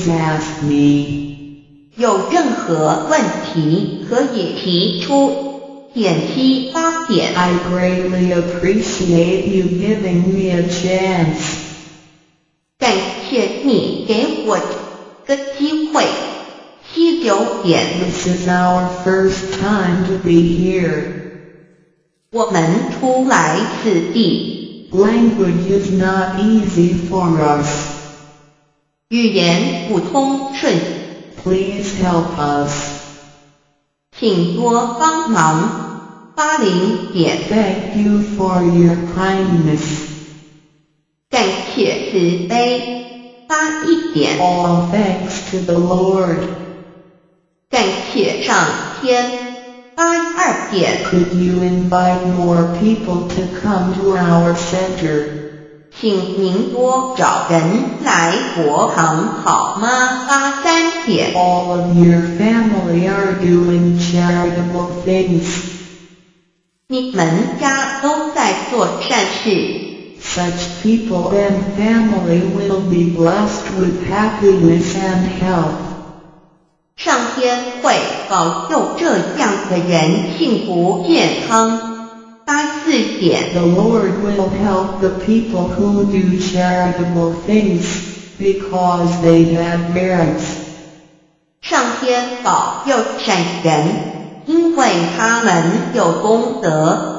please ask me. 有任何问题可以提出，点击发点。I greatly appreciate you giving me a chance. 感谢你给我个机会。7、9点。This is our first time to be here. 我们初来此地。Language is not easy for us. 语言不通顺。Please help us. 请多帮忙。80点。Thank you for your kindness. 感谢慈悲。81点。All thanks to the Lord. 感谢上天。82点。Could you invite more people to come to our center? 请您多找人来国行好吗？83点。All of your family are doing charitable things. 你们家都在做善事。Such people and family will be blessed with happiness and health. 上天会保佑这样的人幸福健康。84点。The Lord will help the people who do charitable things, because they have merits. 上天保佑善人，因为他们有功德。